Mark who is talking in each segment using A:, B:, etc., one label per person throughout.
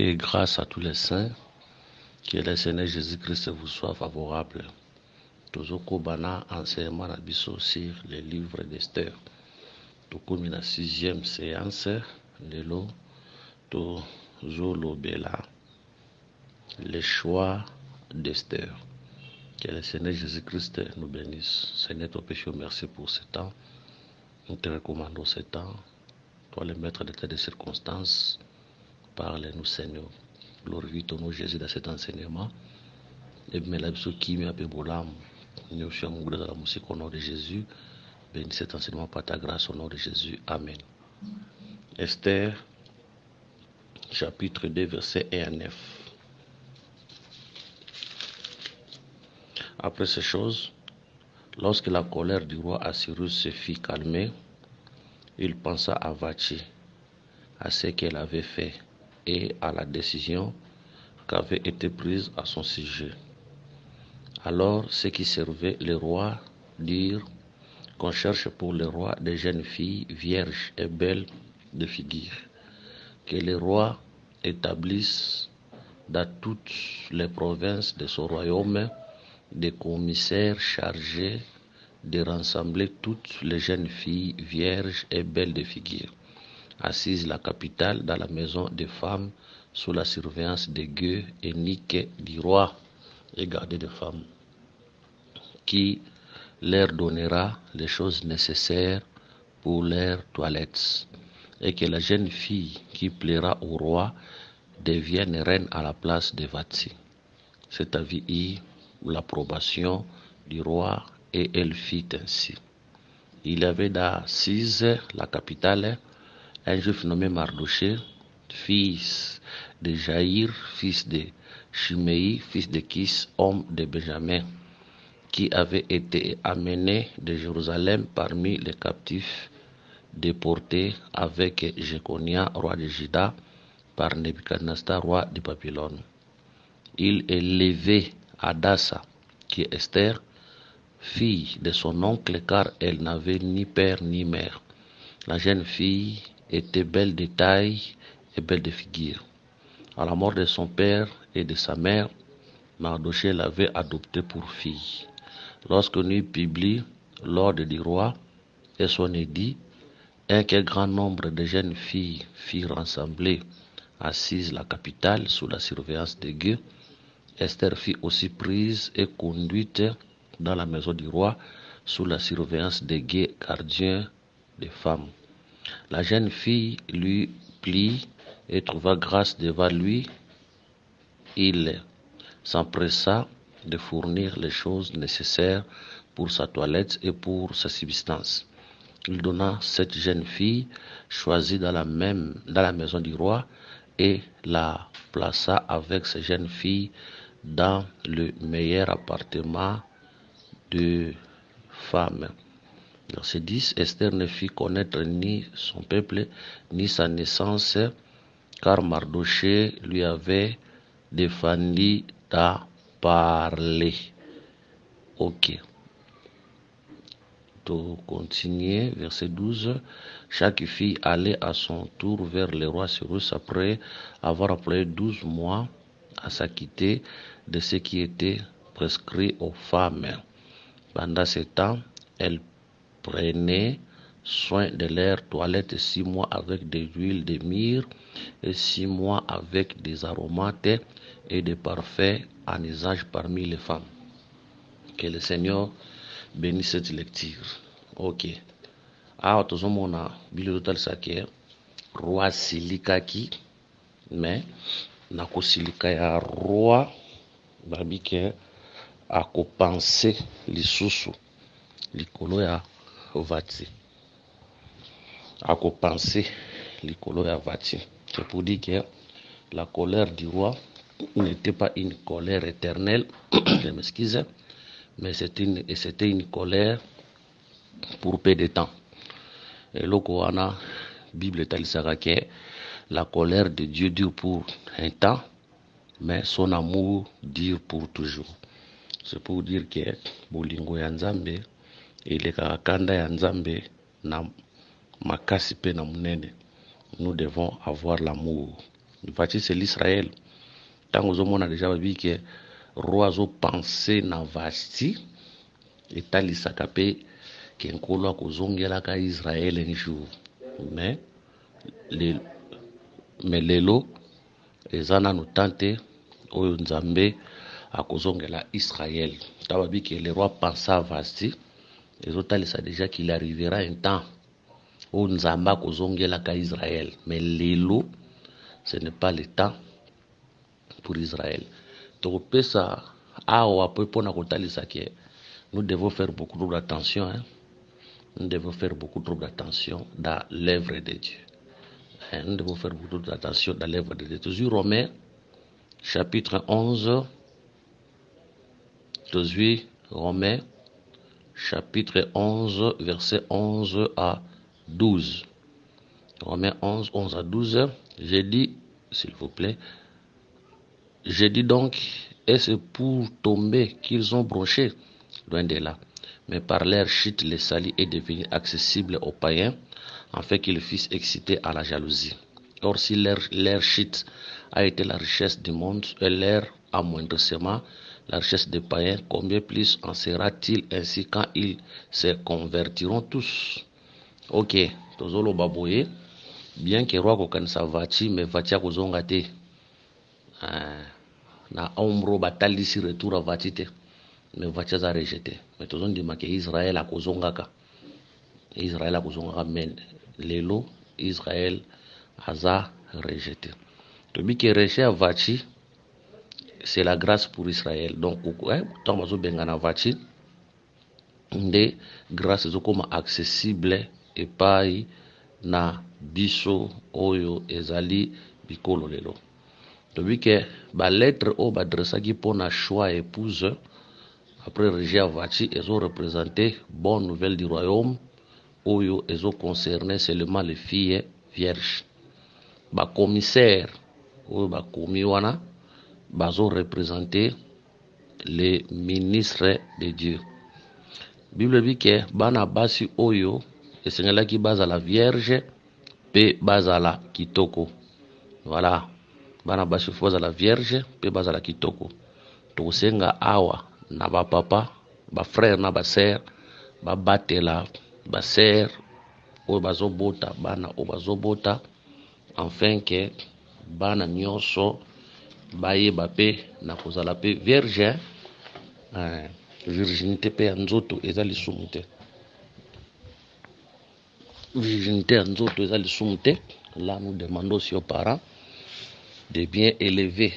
A: et grâce à tous les saints, que le Seigneur Jésus-Christ vous soit favorable. Tozoko bana enseignement na biso sur les livres d'Esther. Tokomi na 6e séance, lelo tozolobela les choix d'Esther. Que le Seigneur Jésus-Christ nous bénisse. Seigneur, ton péché, merci pour ce temps. Nous te recommandons ce temps. Toi, le maître de tes circonstances, parle-nous, Seigneur. Glorifie ton nom, Jésus, dans cet enseignement. Et bien, la biso qui m'a appelé Bolam, nous sommes dans la musique au nom de Jésus. Bénis cet enseignement par ta grâce au nom de Jésus. Amen. Esther, chapitre 2, versets 1 à 9. Après ces choses, lorsque la colère du roi Assyrus se fit calmer, il pensa à Vachi, à ce qu'elle avait fait et à la décision qu'avait été prise à son sujet. Alors ceux qui servaient le roi dirent qu'on cherche pour le roi des jeunes filles vierges et belles de figure, que le roi établisse dans toutes les provinces de son royaume des commissaires chargés de rassembler toutes les jeunes filles vierges et belles de figure, assises la capitale dans la maison des femmes sous la surveillance des gueux et niqués du roi et gardés de femmes, qui leur donnera les choses nécessaires pour leur toilette, et que la jeune fille qui plaira au roi devienne reine à la place de Vachi. Cet avis eut l'approbation du roi et elle fit ainsi. Il y avait dans Sise, la capitale, un juif nommé Mardoché, fils de Jaïr, fils de Shimei, fils de Kis, homme de Benjamin, qui avait été amené de Jérusalem parmi les captifs déportés avec Jéconia, roi de Juda, par Nebuchadnezzar, roi de Babylone. Il élevait Adassa, qui est Esther, fille de son oncle, car elle n'avait ni père ni mère. La jeune fille était belle de taille et belle de figure. À la mort de son père et de sa mère, Mardoché l'avait adoptée pour fille. Lorsque nous publie l'ordre du roi et son édit, un quel grand nombre de jeunes filles furent rassemblées, assises la capitale sous la surveillance des gueux, Esther fut aussi prise et conduite dans la maison du roi sous la surveillance des gueux gardiens des femmes. La jeune fille lui plie et trouva grâce devant lui. Il s'empressa de fournir les choses nécessaires pour sa toilette et pour sa subsistance. Il donna cette jeune fille choisie dans la maison du roi et la plaça avec ses jeunes filles dans le meilleur appartement de femmes. Verset 10, Esther ne fit connaître ni son peuple, ni sa naissance, car Mardoché lui avait défendu d'en parler. Ok. Pour continuer, verset 12, chaque fille allait à son tour vers le roi Cyrus après avoir employé 12 mois à s'acquitter de ce qui était prescrit aux femmes. Pendant ce temps, elles prenaient soin de leur toilette 6 mois avec des huiles de myrrhe et 6 mois avec des aromates et des parfums en usage parmi les femmes. Que le Seigneur bénisse cette lecture. Ok. Awa tozomona biloko talisaka roi silikaki, mais na kosilika ya roi babi ke akopense lisusu likolo ya Vachi. Akopense likolo ya Vachi. C'est pour dire que la colère du roi n'était pas une colère éternelle, je m'excuse, mais c'était une colère pour peu de temps. Et là, la Bible talisaka que la colère de Dieu dure pour un temps, mais son amour dure pour toujours. C'est pour dire que bolingo ya Nzambe elekaka kanda ya Nzambe na makasi pe na munene. Nous devons avoir l'amour Vachi c'est l'Israël. Tant que on a déjà vu que roi zo pensé na Vachi et talisa kapé que nkolo akozongela ka Israël un jour. Mais lelo ezana no tante oyo nzambe akozongela Israël. Tababi que le roi pensa à Vachi ezotalisa déjà qu'il arrivera un temps où nzamba akozongela ka Israël. Mais lelo ce n'est pas le temps pour Israël. Donc, ça, nous devons faire beaucoup trop d'attention. Hein? Nous devons faire beaucoup trop d'attention dans l'œuvre de Dieu. Hein? Nous devons faire beaucoup d'attention dans l'œuvre de Dieu. Toujours Romains, chapitre 11. Toujours Romains, chapitre 11, verset 11 à 12. Romains 11, 11 à 12. J'ai dit, s'il vous plaît, j'ai dit donc, est-ce pour tomber qu'ils ont bronché? Loin de là. Mais par leur chute, le salut est devenu accessible aux païens, afin qu'ils fussent excités à la jalousie. Or, si leur chute a été la richesse du monde et leur amoindrissement, la richesse des païens, combien plus en sera-t-il ainsi quand ils se convertiront tous? Ok, tozolo baboye, bien que roi kokanisa Vachi, mais Vachi a kozonga te. Na ombro batalisi retour à Vachi te. Mais Vachi a rejeté. Mais tout le monde dit que Israël a kozongaka. Israël a kozongaka, mais lelo Israël a rejeté. To bi que rejet à Vachi, c'est la grâce pour Israël. Donc, tant que bengana Vachi, de grâce comme accessible et pai na biso oyo ezali bikolo lelo. Tobik que ba lettre au badressaki pour na choix épouse après rejet à Vachi, ils ont représenté bonne nouvelle du royaume oyo ils ont concerné seulement les filles vierges. Ba commissaire oyo ba komi wana bazo représenté les ministres de Dieu. Bible dit que bana basi oyo esengelaki bazala vierge pe bazala kitoko. Voilà. Bana basi bazala vierge pe bazala kitoko. Tosenga awa na ba papa, ba frère na ba sœur, ba batela ba sœur oyo bazobota bana oyo bazobota, afin que bana nyonso bayeba pe na kozala pe vierge. Virginité pe ya nzoto eza lisumu te. Virginité ya nzoto eza lisumu te. Là nous demandons aussi aux parents de bien élever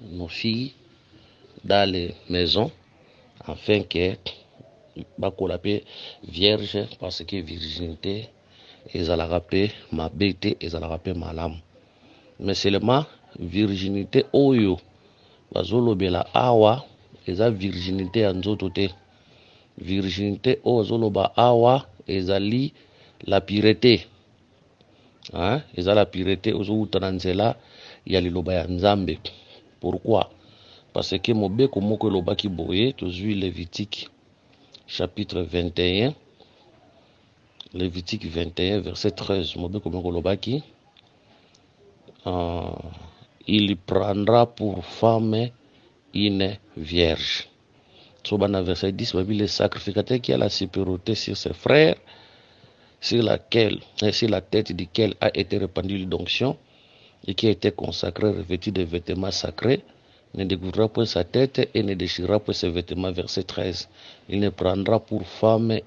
A: nos filles dans les maisons afin que bakola pe vierge, parce que virginité ezalaka pe mabe te, ezalaka pe malamu. Mais seulement virginité oyo bazolobela awa eza virginité ya nzoto te. Virginité oyo azoloba awa ezali la pureté. Hein? Eza la pureté ozouta na nzela ya liloba ya nzambe. Pourquoi? Parce que mobeko moko elobaki boye, tozwi Lévitique chapitre 21, Lévitique 21 verset 13. Mobeko moko elobaki il prendra pour femme une vierge. Sobana verset 10, le sacrificateur qui a la supériorité sur ses frères, sur la tête duquel a été répandue l'onction et qui a été consacré, revêtu de vêtements sacrés, ne découvrira point sa tête et ne déchirera point ses vêtements. Verset 13. Il prendra pour femme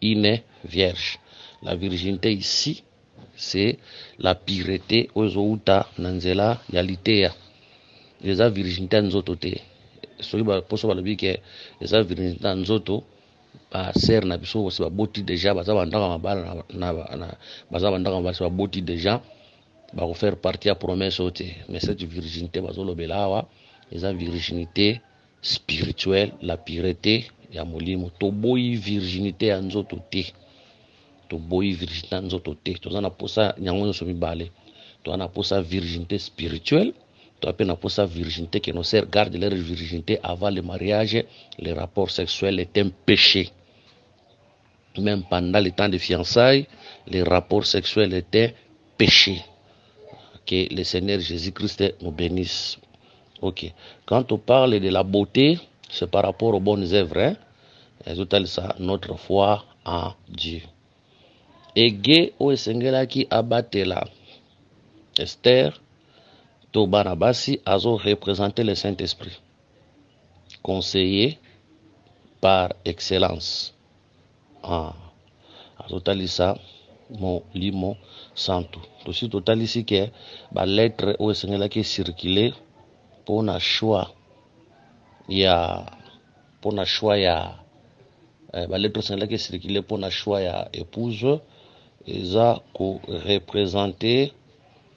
A: une vierge. La virginité ici, c'est la pureté ozouta nanzela yalitea. Les virginité nzoto te. Soki ba poso ba lobi ke les virginité nzoto ba ser na biso aussi ba boti déjà baza bandaka mabala na baza bandaka ba boti déjà ba ko faire partie à promesse ote. Mais cette virginité bazolobela awa eza virginité spirituelle, la pureté ya molimo. Toboyi virginité ya nzoto te. Toboyi virginité ya nzoto te. Tozana posa nyango nyoso mibale. Tozana posa virginité spirituelle. Tu appelles pour sa virginité que nos sœurs gardent leur virginité avant le mariage. Les rapports sexuels est un péché. Même pendant le temps de fiançailles, les rapports sexuels étaient péché. Que le Seigneur Jésus-Christ nous bénisse. Ok. Quand on parle de la beauté, c'est par rapport aux bonnes œuvres. Hein? Et ça, notre foi en Dieu. Et Gué ou Sengelaki abatela Esther, to Barnabasi, a représenté le Saint-Esprit, conseillé par excellence. Ah, ça, mon limo santo. Aussi total ici que la lettre ou Sengelaki circulé pour un choix. Pour un choix la lettre Sengelaki circulé pour un choix ya épouse. Eza ko représenter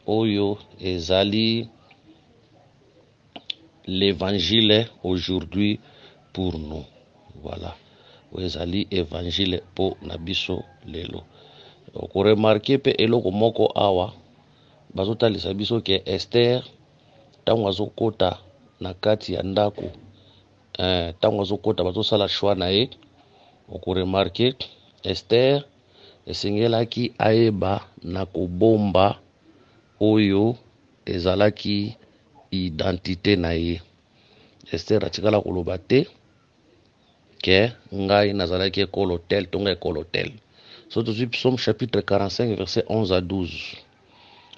A: Oyo ezali l'évangile aujourd'hui pour nous. Voilà. Ezali évangile pour nabiso lelo. Ko remarquer pe eloko moko awa bazotalisa biso ke Esther tango azokota na kati ya ndako tango azokota bazosala choix na ye. Ko remarquer Esther esengelaki aeba na kobomba oyo ezalaki identité na ye. Esther atikala koloba te ke ngai nazalaki ekolo tel to ngai ekolo tel. So tozwi Psaume chapitre 45 verset 11 à 12.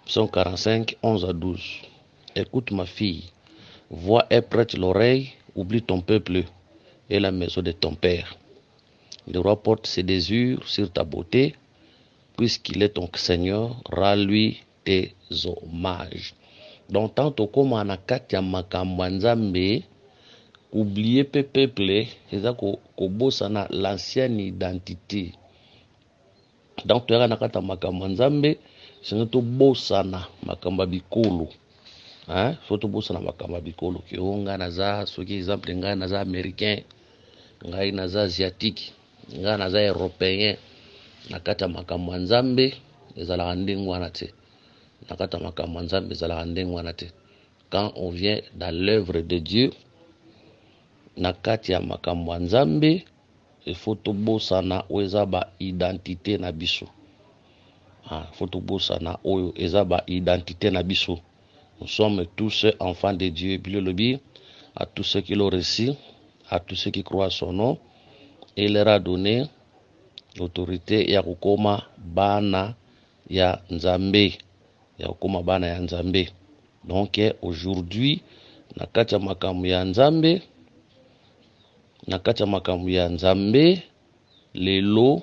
A: Psaume 45 11 à 12. Écoute ma fille, vois et prête l'oreille, oublie ton peuple et la maison de ton père. Le roi porte ses désirs sur ta beauté, puisqu'il est ton Seigneur, rends-lui tes hommages. Donc, tant comme on a kati ya makambo nzambe, oublier peuple, c'est ko bossa na l'ancienne identité. Donc, tu as na kati ya makambo nzambe, c'est to bossa na makambo bikolo. Hein? Faut to bossa na makambo bikolo. Ki onga naza, soki exemple nga naza américain, nga naza asiatique, nga naza européen. Na kati ya makambo nzambe ezalaka ndenge wana te. Na kati ya makambo nzambe ezalaka ndenge wana te. Quand on vient dans l'œuvre de Dieu, na kati ya makambo nzambe il faut to bosana o eza ba identité na biso. Faut to bosana oyo eza ba identité na biso. Nous sommes tous enfants de Dieu. Puis le lobby à tous ceux qui l'ont reçu, à tous ceux qui croient à son nom, et il leur a donné l'autorité ya kukoma bana ya nzambe. Ya kukoma bana ya nzambe. Donc aujourd'hui, na kati ya makambo ya nzambe, na kati ya makambo ya nzambe lelo,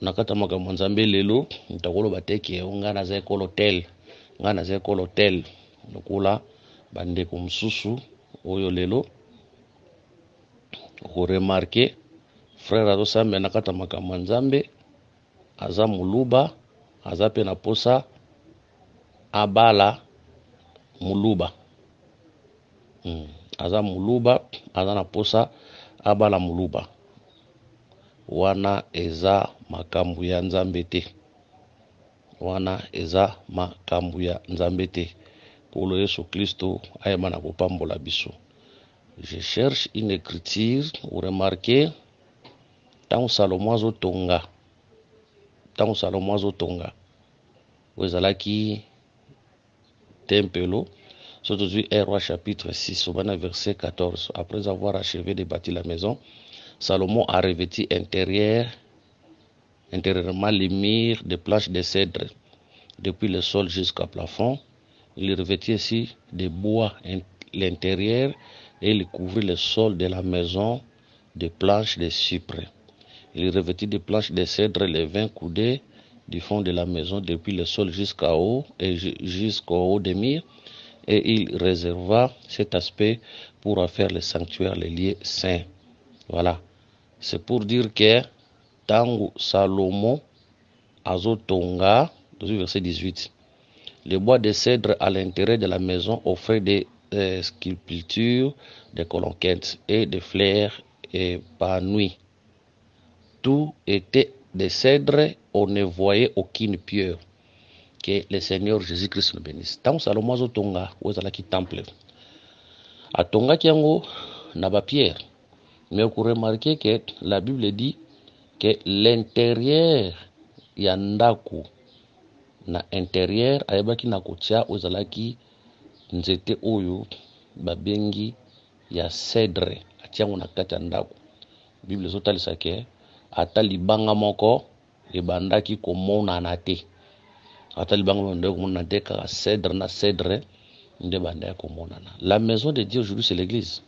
A: na kati ya makambo ya nzambe lelo, ntakoloba te ke nga naza ekolo tel, nga naza ekolo tel. Lokola bandeko mosusu oyo lelo ko remarquer frère azosambe na kati ya makambo ya nzambe aza muluba, aza pe na posa abala muluba. Aza muluba, aza na posa abala muluba. Wana eza makambo ya nzambe te. Wana eza makambo ya nzambe te. Polo Yesu Kristo ayeba na kopambola biso. Je cherche une écriture, vous remarquez, tango Salomo azotonga, wezalaki tempelo, surtout 1 Roi chapitre 6, au verset 14. Après avoir achevé de bâtir la maison, Salomon a revêtu intérieurement les murs de planches de cèdre, depuis le sol jusqu'au plafond. Il revêtit ainsi de bois l'intérieur et il couvrit le sol de la maison de planches de cyprès. Il revêtit de planches de cèdre les 20 coudées du fond de la maison depuis le sol jusqu'au haut des murs, et il réserva cet aspect pour faire le sanctuaire, les lieux saints. Voilà. C'est pour dire que Tango Salomon azotonga, verset 18. Le bois de cèdre à l'intérieur de la maison offrait des sculptures, des colonnettes et des fleurs épanouies. Tout était de cèdre, on ne voyait aucune pierre. Que le Seigneur Jésus-Christ nous bénisse. Tant Salomon azotonga, ozalaki temple. Atonga kiango na ba pierre. Mais vous remarquez que la Bible dit que l'intérieur yandako na intérieur ayebaki na kotia ozalaki nzete oyo babengi ya cèdre atiango na kati ya ndako. Bible ezotalisa ke ata libanga moko ebandaki komonana te, ata libanga moko ebandaki komonana te, kaka cèdre na cèdre nde bandaki komonana. La maison de Dieu aujourd'hui c'est l'église.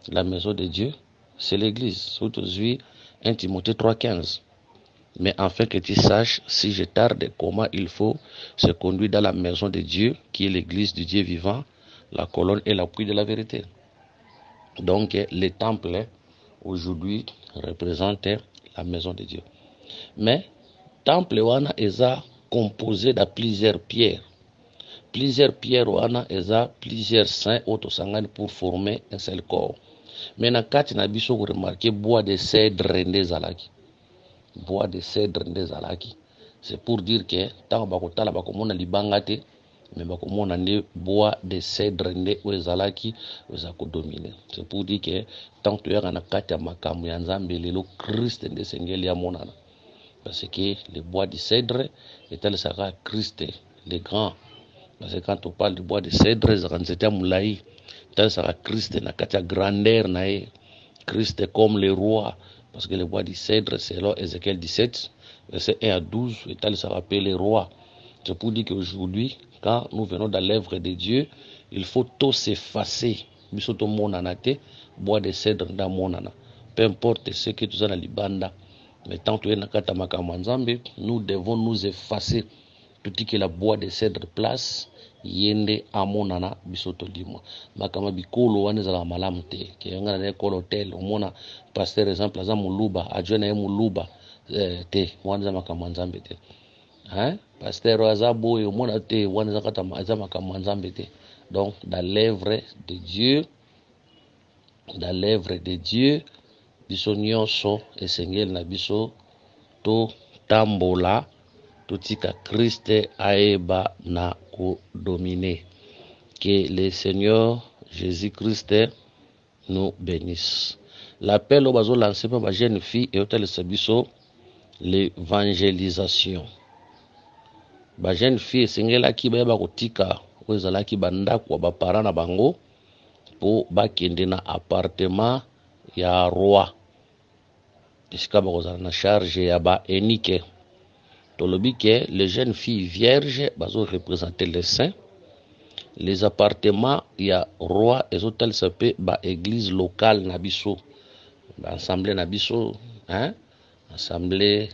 A: La maison de Dieu c'est l'église. Aujourd'hui 1 Timothée 3,15. Mais afin que tu saches, si je tarde, comment il faut se conduire dans la maison de Dieu, qui est l'église du Dieu vivant, la colonne et l'appui de la vérité. Donc, le temple, aujourd'hui, représente la maison de Dieu. Mais, temple wana est composé de plusieurs pierres. Plusieurs pierres wana est plusieurs saints autosangani pour former un seul corps. Mais, na kati na biso ko remarquer bois de cèdre nde zalaki. Bois de cèdre nde zalaki. C'est pour dire que tant bakotala bakomona libanga te, mais bakomona nde bois de cèdre nde ezalaki ezako dominer. C'est pour dire que tant toyaka na kati ya makambo ya Nzambe lelo Christ nde sengeli ya monana. Parce que le bois de cèdre etalisaka Christ le grand. Parce que quand on parle du bois de cèdre ezaka nzete ya mulai, etalisaka Christ na kati ya grandeur na ye. Christ comme le roi. Parce que le bois du cèdre, selon Ézéchiel 17, verset 1 à 12, et ça rappelle les rois. C'est pour dire qu'aujourd'hui, quand nous venons dans l'œuvre de Dieu, il faut tout s'effacer. Bisoto monanate, bois de cèdre dans monana. Peu importe ce que tu as dans l'ibanda. Mais tant que tu es dans nous devons nous effacer. Tout ce que la bois de cèdre place, yende amonana bisoto limo makama bikolo wana za malamu te ke yanga na école hôtel omona pasteur exemple za muluba ajona ye muluba te wana za makama Nzambe te pasteur azabo omona te wana za kata za makama Nzambe te. Donc dans l'œuvre de Dieu biso nyonso esengeli na biso to tambola totika Christ aeba na dominer. Que le Seigneur Jésus-Christ nous bénisse. L'appel au bazo lancé par ma jeune fille et au tel sabiso l'évangélisation. Ba jeune fille singela ki ba kotika ozala ki banda kwa ba parents na bango po bakende na appartement ya roi. Esika ba kozala na charge ya ba enike. Tolobi que les jeunes filles vierges bazo représenter les saints. Les appartements ya roi et hôtel sapé ba église locale nabiso, ba assemblée nabiso, assemblée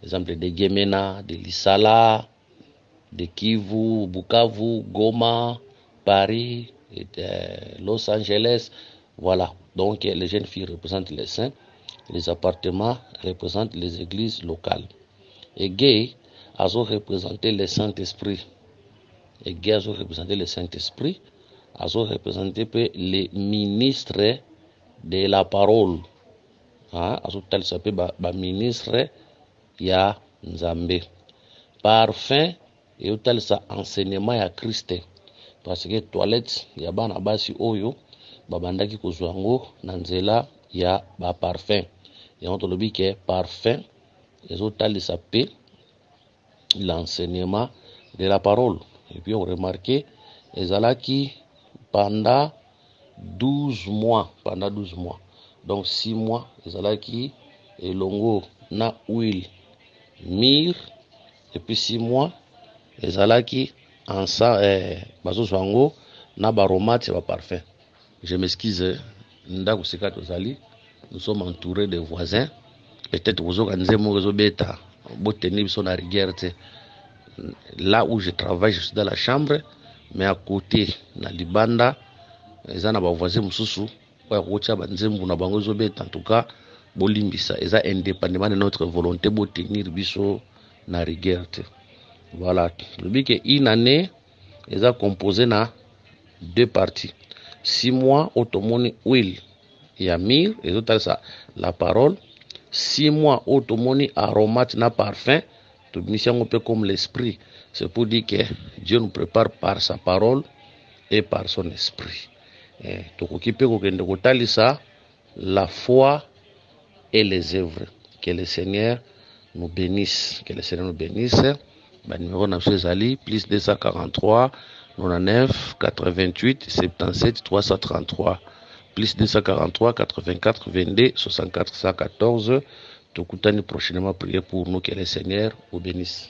A: exemple de Gemena, de Lisala, de Kivu, Bukavu, Goma, Paris, et Los Angeles. Voilà. Donc les jeunes filles représentent les saints. Les appartements représentent les églises locales. Et gay a représenté le Saint-Esprit. Et gay a représenté le Saint-Esprit. A représenté les ministres de la parole. A représenté les ministres ya Nzambe. Parfum et autel sa enseignement ya Christ. Parce que toilette ya bana basi oyo babandaki kozwango na nzela ya ba parfum. Et on te le dit que parfum et autres s'appelle l'enseignement de la parole. Et puis on remarquait ezalaki pendant 12 mois. Donc 6 mois ezalaki elongo na huile myrrhe et puis 6 mois ezalaki ensemble bazo zwango na baromate ba parfum. Je m'excuse ndako sikato zali. Nous sommes entourés de voisins. Peut-être vous aurez là où je travaille, je suis dans la chambre, mais à côté, na libanda, les voisins mususu, en tout cas, bolimbisa, indépendamment de notre volonté, pour tenir biso na rigueur. Voilà. Le but que une année, ils ont composé na 2 parties. 6 mois, automoni huile. Il y a myrrhe, et autres ça, la parole. 6 mois, automoni aromate na parfum. Tout mission un peu comme l'esprit. C'est pour dire que Dieu nous prépare par sa parole et par son esprit. Donc, la foi et les œuvres. Que le Seigneur nous bénisse. Que le Seigneur nous bénisse. Le numéro national Ali, plus 243 99 88 77 333. Plus 243 84 22 64 114. Tout prochainement prier pour nous. Que le Seigneur nous bénisse.